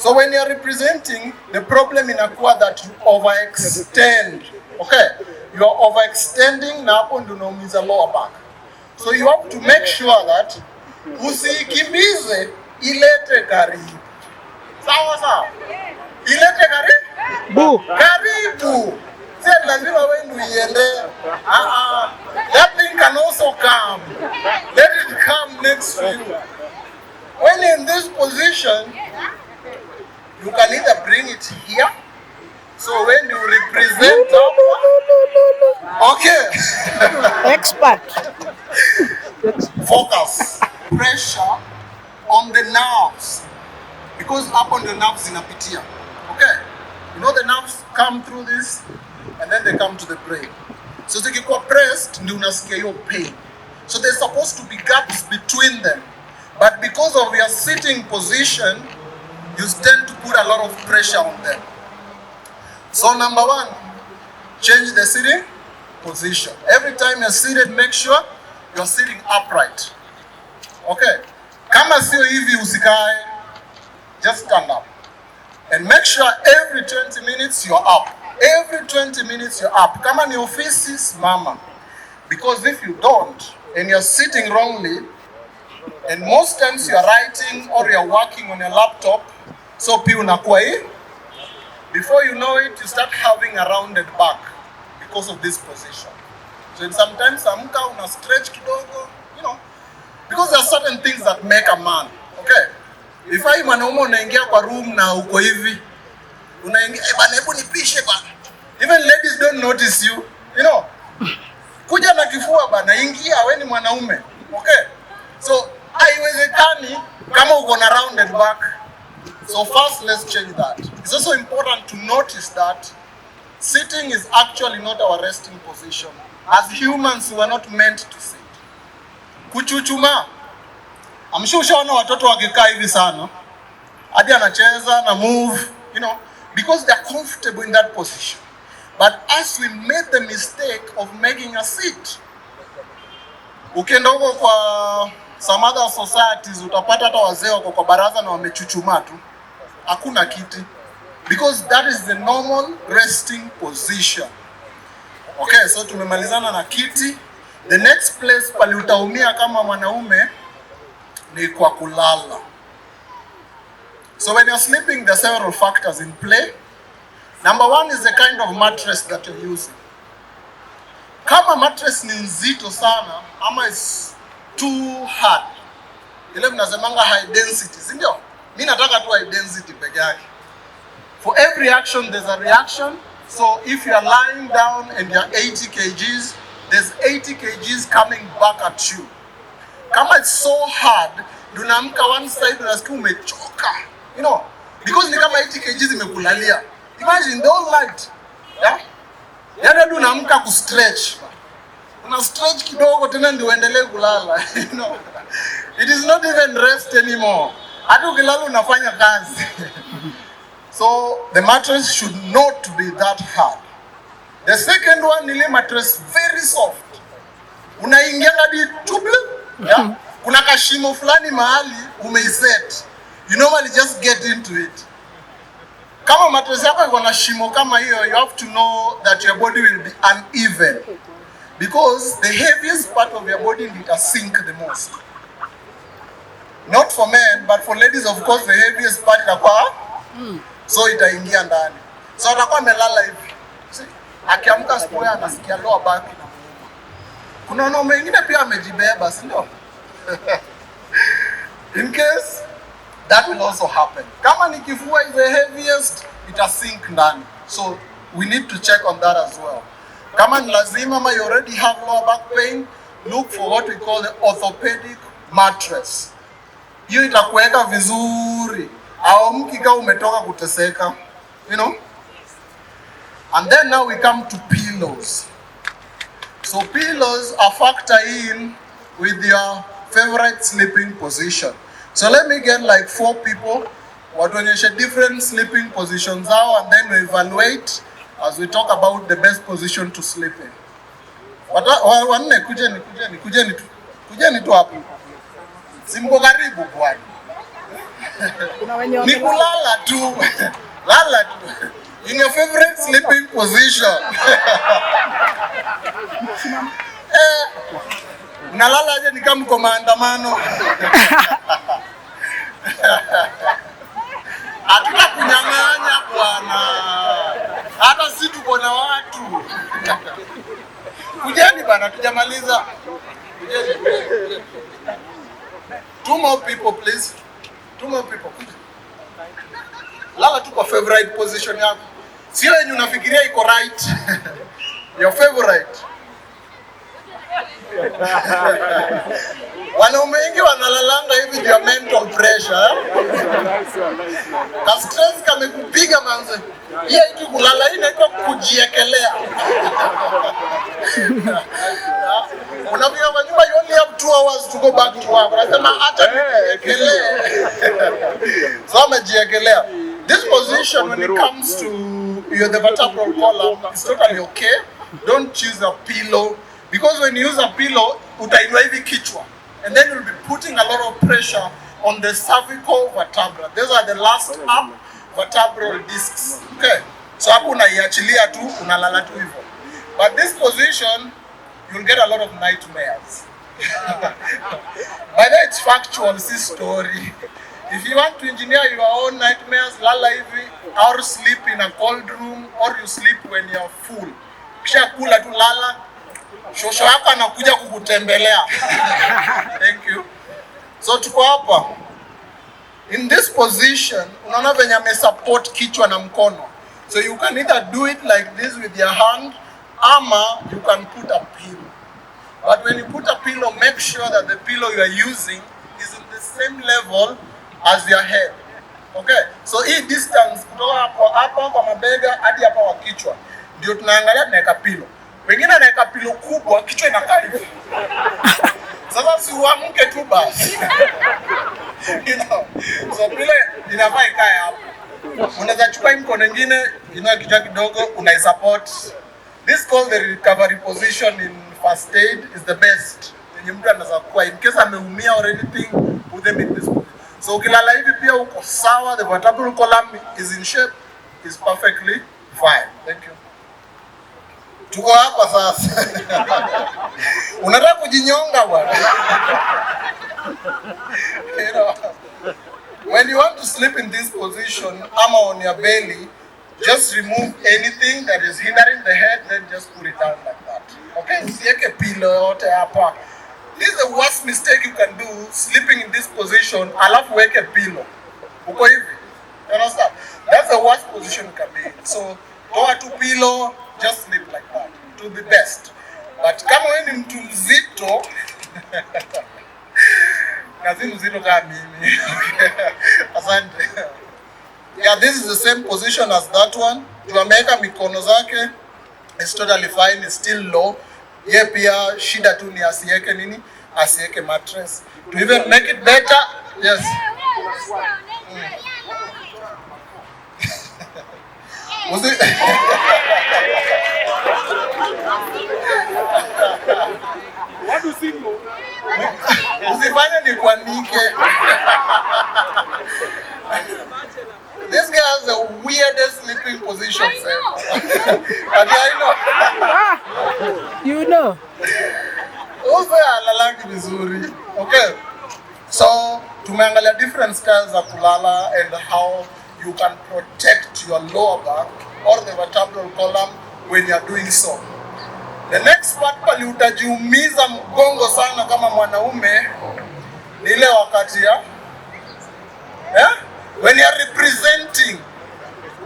So when you're representing, the problem inakuwa that you overextend. Okay? You are overextending na hapo ndio unaumiza lower back. So you have to make sure that usikimbize, ilete karibu. Sawa sawa? Ilete karibu? Karibu. Sasa lazima wewe ndio iende. That thing can also come. Let it come next to you. When in this position, you can either bring it here. So when you represent, okay. Expert. Focus. Pressure on the nerves, because up on the nerves inapitia. Okay. You know the nerves come through this, and then they come to the brain. So zikikuwa pressed, ndio unasikia hiyo pain. So there's supposed to be gaps between them. But because of your sitting position, you tend to put a lot of pressure on them. So number one, change the sitting position. Every time you're seated, make sure you're sitting upright. Okay? Kama sio hivi usikae, just stand up. And make sure every 20 minutes you're up. Every 20 minutes you're up. Kama ni ofisi, simama. Because if you don't, and you're sitting wrongly, and most times you're writing or you're working on your laptop, so pia unakuwa hii. Before you know it, you start having a rounded back because of this position. So sometimes amka una stretch kidogo, you know, because there are certain things that make a man. Okay? If I mwanaume unaingia kwa room na uko hivi, unaingia bana, hebu nipishe bana. Even ladies don't notice you, you know. Kuja na kifua bana, ingia wewe ni mwanaume. Okay? So haiwezekani kama uko na rounded back. So first, let's change that. It's also important to notice that sitting is actually not our resting position. As humans, we are not meant to sit. Kuchuchuma. I'm sure ushaona watoto wakikaa hivi sana. Hadi anacheza na move, you know, because they are comfortable in that position. But as we made the mistake of making a sit, ukienda huko kwa some other societies utapata hata wazee wako kwa baraza na wamechuchuma tu. Hakuna kiti. Because that is the normal resting position. Okay, so tumemalizana na kiti. The next place pali utaumia kama mwanaume ni kwa kulala. So when you're sleeping, there are several factors in play. Number one is the kind of mattress that you're using. Kama mattress ni nzito sana, ama is too hard, ile mnasemanga high density, si ndio? Mimi nataka tu high density peke yake. For every action there's a reaction. So if you are lying down and you're 80 kgs, there's 80 kgs coming back at you. Kama it's so hard, dunamka one side unasikia umechoka. You know, because ni kama 80 kgs imekulalia. Imagine the whole night. Yeah? Yana dunamka ku stretch. Una stretch kidogo tena ndio uendelee kulala. You know. It is not even rest anymore. Hata ukilala unafanya kazi. So the mattress should not be that hard. The second one, ile mattress very soft. Unaingia hadi tuble, yeah? Kuna kashimo fulani mahali umeiset. You normally just get into it. Kama mattress yako iko na shimo kama hiyo, you have to know that your body will be uneven. Because the heaviest part of your body will sink the most. Not for men, but for ladies, of course, the heaviest part itakuwa so itaingia ndani. So atakuwa amelala hivi. Akiamka asubuhi anasikia lower back inamuuma. Kuna wanaume wengine pia amejibeba, si ndio? In case that will also happen. Kama ni kifua is the heaviest, ita sink ndani. So we need to check on that as well. Kama ni lazima ama you already have lower back pain, look for what we call the orthopedic mattress. Hiyo itakuweka vizuri. Au mkika umetoka kuteseka, you know? And then now we come to pillows. So pillows are factor in with your favorite sleeping position. So let me get like 4 people, watuonyeshe different sleeping positions zao, and then we evaluate as we talk about the best position to sleep in. Wanne kujeni tu hapo. Simko karibu bwana. Ni kulala tu. Lala tu. In your favorite sleeping position. Unalala aje ni kama kwa maandamano. Hatuna kunyang'anya bwana. Hata si tuko na watu. Kujeni bana, tujamaliza. Kujeni. Two more people please. Two more people. Lala tu kwa favorite position yako. Sio yenye unafikiria iko right. Your favorite. Wanaume wengi wanalalanga hivi ndio mental pressure. Ka stress kamekupiga manze. Hiyo itu kulala hii inaitwa kujiekelea. Unafika kwa nyumba, you only have 2 hours to go back to work. Unasema hata nijiekelee. So umejiekelea. This position when it comes to the vertebral column is totally okay. Don't use a pillow. Because when you use a pillow, utainua hivi kichwa, and then you'll be putting a lot of pressure on the cervical vertebra. Those are the last up vertebral discs. Okay, so hapo unaiachilia tu, unalala tu hivyo. But this position, you'll get a lot of nightmares. By the way, it's factual, see story. If you want to engineer your own nightmares, lala hivi, or sleep in a cold room, or you sleep when you're full. Kisha kula tu lala. Shosho yako anakuja kukutembelea. Thank you. So tuko hapa. In this position, unaona venye amesupport kichwa na mkono. So you can either do it like this with your hand, ama you can put a pillow. But when you put a pillow, make sure that the pillow you are using is in the same level as your head. Okay? So hii distance kutoka hapa kwa mabega hadi hapa kwa kichwa, ndio tunaangalia tunaweka pillow. Wengine anaweka pilo kubwa, kichwa inakaa hivi. Sasa si uamke tu basi. You know. So pile inafaa ikae hapo. Unaweza chukua mkono mwingine, inua kichwa kidogo, unaisupport. This called the recovery position in first aid is the best. Yenye mtu anaweza kuwa in case ameumia or anything, put them in this position. So ukilala hivi pia uko sawa, the vertebral column is in shape, is perfectly fine. Thank you. Tuko hapa sasa. Unataka kujinyonga bwana. You know, when you want to sleep in this position, ama on your belly, just remove anything that is hindering the head, then just put it down like that. Okay? Sieke pillow yote hapa. This is the worst mistake you can do, sleeping in this position, alafu weke pillow. Uko hivi? You understand? That's the worst position you can be in. So, toa tu pillow, just sleep like that. It will be best. But kama wewe ni mtu mzito, kazi mzito kama mimi. Asante. Yeah, this is the same position as that one. Tuameweka mikono zake. It's totally fine. It's still low. Ye pia shida tu ni asiweke nini? Asiweke mattress. To even make it better, yes. Usifanye ni kuanike. This guy has the weirdest sleeping position, sir. You know. Also, alalangi vizuri. Okay. So, tumeangalia different styles za kulala and how you can protect your lower back or the vertebral column when you are doing so. The next part pali utajiumiza mgongo sana kama mwanaume ni ile wakati ya when you are representing,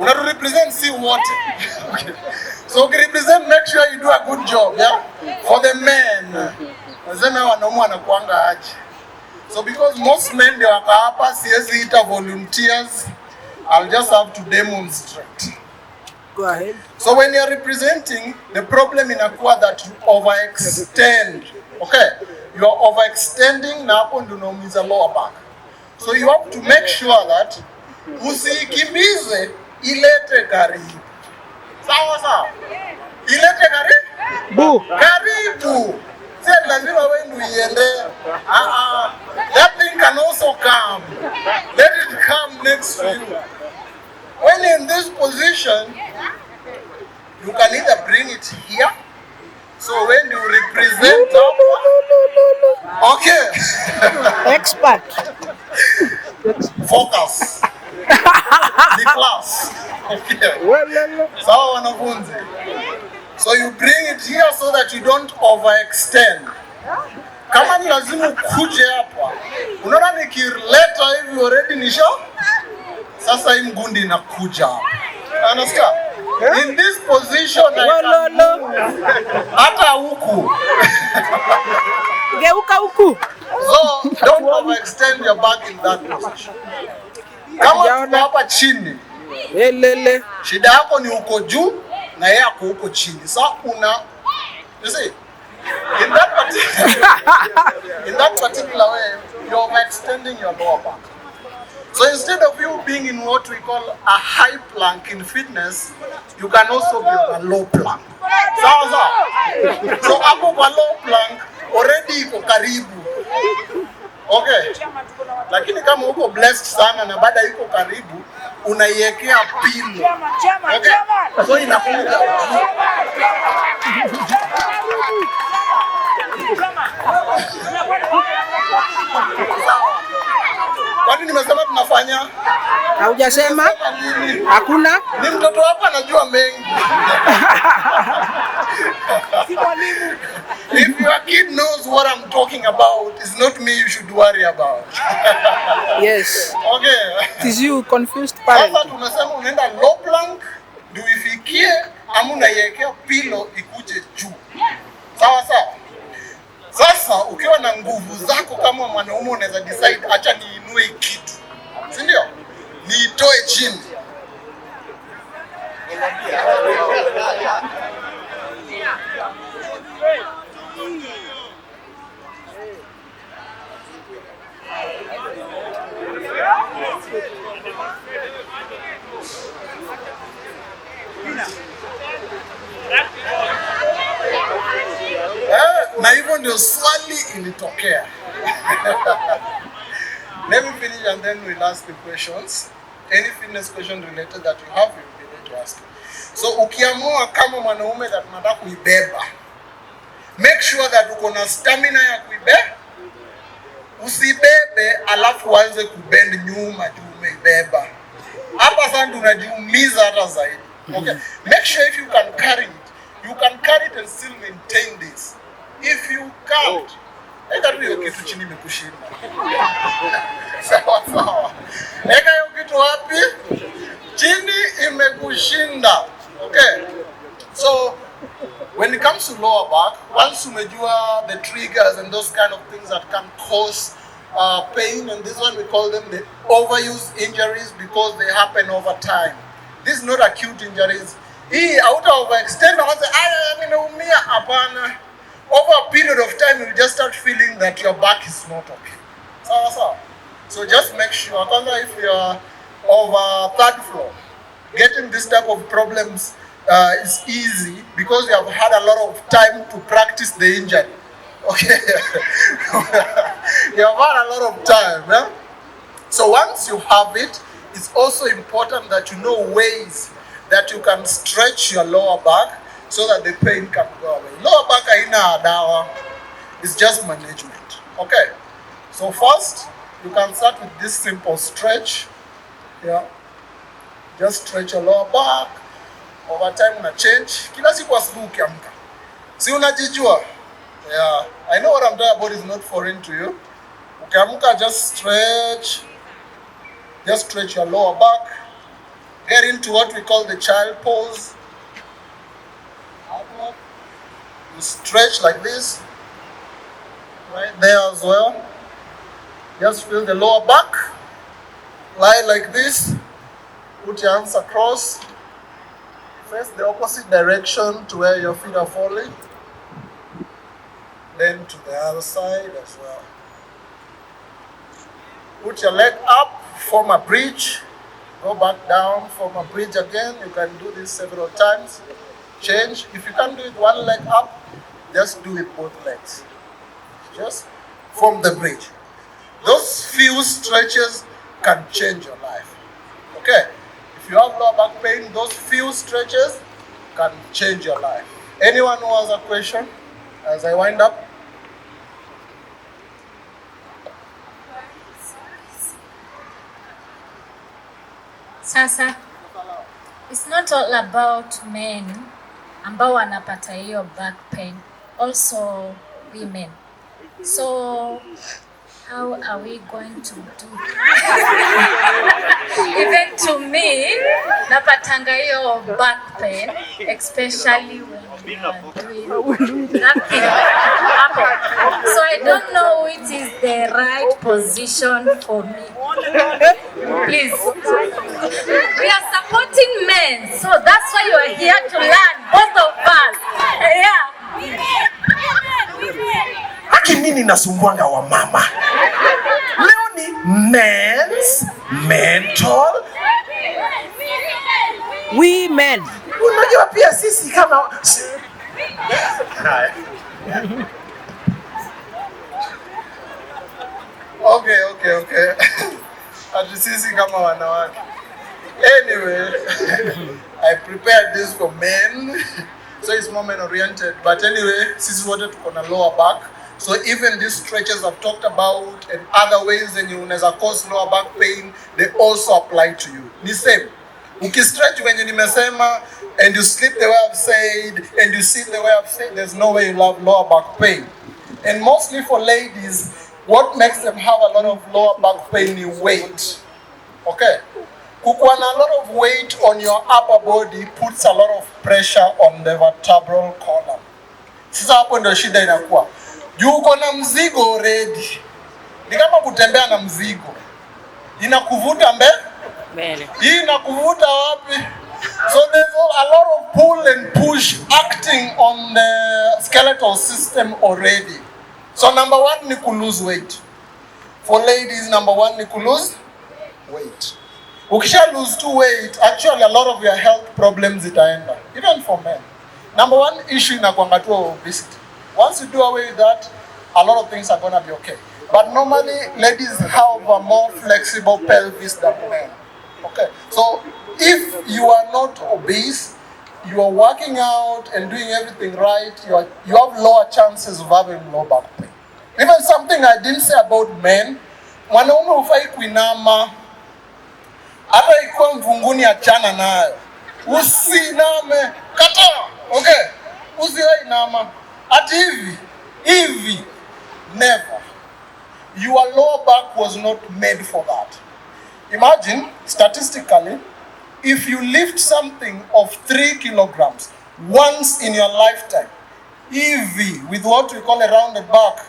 una represent si wote. Okay. So represent, make sure you do a good job, yeah? For the men. Nasema wanaume wanakuanga aje. So because most men they waka hapa, siwezi ita volunteers, I'll just have to demonstrate. Go ahead. So when you're representing, the problem inakuwa that you overextend. Okay? You are overextending na hapo ndio unaumiza lower back. So you have to make sure that usikimbize, ilete karibu. Sawa sawa? Ilete karibu? Karibu. Sasa lazima wewe ndio iende. That thing can also come. Let it come next to you. When in this position, you can either bring it here. So when you represent okay. Expert. Focus. The class. Okay. Sawa wanafunzi. So you bring it here so that you don't overextend. Kama ni lazima ukuje hapa. Unaona nikileta hivi already nisha. Sasa hii mgundi inakuja hapa. Understand? In this position hata huku. Geuka huku. So don't overextend your back in that position. Kama tuko hapa chini. Shida yako ni uko juu na yeye ako huko chini. So you see, in that particular way, you're overextending your lower back. So instead of you being in what we call a high plank in fitness, you can also be a low plank. Sawa. So hapo kwa low plank already iko karibu. Okay. Lakini kama uko blessed sana na baada iko karibu, unaiwekea pillow. Okay. So inakuja. Kwani nimesema tunafanya? Haujasema? Hakuna? Ni mtoto hapa anajua mengi. If your kid knows what I'm talking about, it's not me you should worry about. Yes. Okay. It is you confused parent. Sasa tunasema unaenda low plank, ndio ifikie ama unaiwekea pillow ikuje juu. Sawa. Sasa ukiwa na nguvu zako kama mwanaume unaweza decide acha niinue kitu. Si ndio? Niitoe chini. Na hivyo ndio swali ilitokea. Let me finish and then we'll ask the questions. Any fitness question related that you have, you'll be able to ask. So ukiamua kama mwanaume that unataka kuibeba, make sure that uko na stamina ya kuibeba. Usibebe alafu uanze kubend nyuma juu umeibeba. Hapa sasa unajiumiza hata zaidi. Okay. Make sure if you can carry it, you can carry it and still maintain this. If you can't, eka hiyo kitu chini imekushinda. Sawa. Eka hiyo kitu wapi? Chini imekushinda. Okay. So when it comes to lower back, once umejua the triggers and those kind of things that can cause pain, and this one we call them the overuse injuries because they happen over time. This is not acute injuries. Hii auta overextend na kwanza ninaumia, hapana. Over a period of time you just start feeling that your back is not okay. Sawa. So just make sure kwanza if you're over third floor, getting this type of problems is easy because you have had a lot of time to practice the injury. Okay. You have had a lot of time. Yeah? So once you have it, it's also important that you know ways that you can stretch your lower back so that the pain can go away. Lower back haina dawa, it's just management. Okay. So first, you can start with this simple stretch. Yeah. Just stretch your lower back. Over time una change. Kila siku asubuhi ukiamka. Si unajijua? Yeah. I know what I'm talking about is not foreign to you. Ukiamka, just stretch. Just stretch your lower back. Get into what we call the child pose. You stretch like this. Right there as well. Just feel the lower back. Lie like this. Put your arms across. Face the opposite direction to where your feet are falling. Then to the other side as well. Put your leg up, form a bridge. Go back down, form a bridge again. You can do this several times. Change. If you can't do it one leg up, just do it both legs. Just form the bridge. Those few stretches can change your life. Okay? If you have lower back pain, those few stretches can change your life. Anyone who has a question as I wind up? Sasa, it's not all about men ambao wanapata hiyo back pain, also women. So how are we going to do? Even to me, napatanga hiyo back pain, especially when we are doing nothing. So I don't know which is the right position for me. Please. We are supporting men, so that's why you are here to learn, both of us. Yeah. Haki nini nasumbuanga wa mama? Leo ni men's mental Women. Unajua pia sisi kama Okay. Ati sisi kama wanawake. Anyway, I prepared this for men, so it's moment oriented. But anyway, sisi wote tuko na lower back. So even these stretches I've talked about and other ways and you unaweza cause lower back pain, they also apply to you. Ni same. Ukistretch wenye nimesema and you sleep the way I've said and you sit the way I've said, there's no way you'll have lower back pain. And mostly for ladies, what makes them have a lot of lower back pain is weight. Okay? Kukuwa na a lot of weight on your upper body puts a lot of pressure on the vertebral column. Sasa hapo ndio shida inakuwa. Juu uko na mzigo already. Ni kama kutembea na mzigo. Inakuvuta mbele. Hii inakuvuta wapi? So there's a lot of pull and push acting on the skeletal system already. So number one ni to lose weight. For ladies, number one ni to lose weight. Ukisha lose too weight, actually a lot of your health problems itaenda. Even for men. Number one issue inakuanga tu obesity. Once you do away with that, a lot of things are gonna be okay. But normally, ladies have a more flexible pelvis than men. Okay, so if you are not obese, you are working out and doing everything right, you have lower chances of having low back pain. Even something I didn't say about men, mwanaume hufai kuinama, hata ikiwa mvunguni achana nayo. Usiname, kata, okay? Usiwahi inama, ati hivi, never. Your lower back was not made for that. Imagine, statistically, if you lift something of 3 kilograms once in your lifetime, EV, with what we call a rounded back,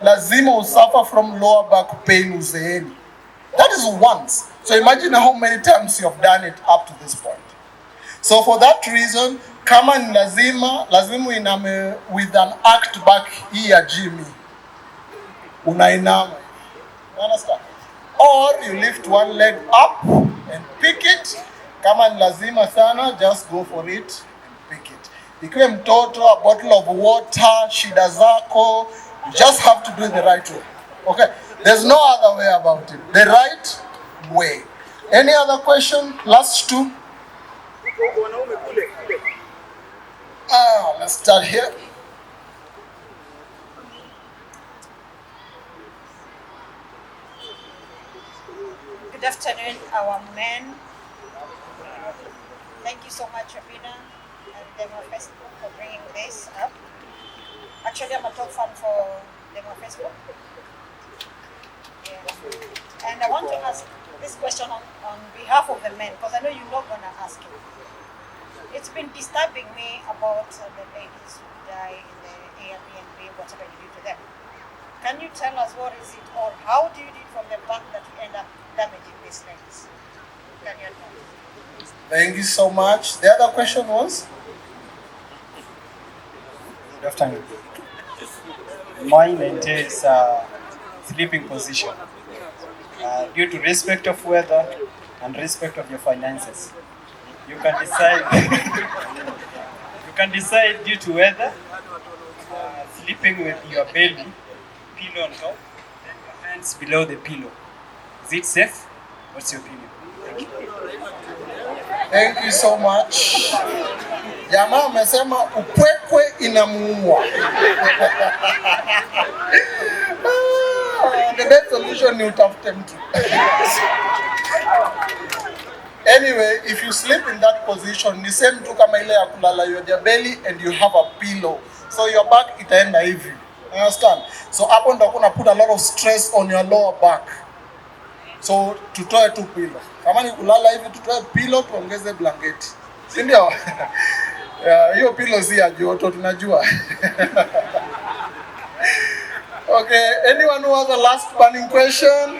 lazima will suffer from lower back pain uzeeni. That is once. So imagine how many times you have done it up to this point. So for that reason, kama ni lazima iname with an act back hii ya Jimmy. Unainama. You understand? Or you lift one leg up and pick it. Kama ni lazima sana, just go for it and pick it. Ikiwe mtoto, a bottle of water, shida zako, you just have to do it the right way. Okay? There's no other way about it. The right way. Any other question? Last two? Let's start here. Good afternoon, our men. Thank you so much, Obinna and Demo Facebook for bringing this up. Actually, I'm a top fan for Demo Facebook. Yeah. And I want to ask this question on behalf of the men, because I know you're not going to ask it. It's been disturbing me about the ladies who die in the Airbnb, whatever you do to them. Can you tell us what is it, or how do you do it from the back that you end up damaging these ladies? Can you advise? Thank you so much. The other question was? Good afternoon. Mine entails sleeping position. Due to respect of weather and respect of your finances, you can decide. You can decide due to weather, sleeping with your belly, pillow on top, and your hands below the pillow. Is it safe? What's your opinion? Thank you so much. Jamaa amesema upwekwe inamuua. The best solution ni utafute mtu. Anyway, if you sleep in that position, ni same tu kama ile ya kulala, you have your belly and you have a pillow. So your back itaenda hivi. Understand? So hapo ndo kuna put a lot of stress on your lower back. So tutoe tu pillow. Kama ni kulala hivi tutoe pillow tuongeze blanketi. Si ndio? Hiyo pillow si ya joto tunajua. Okay, anyone who has a last burning question?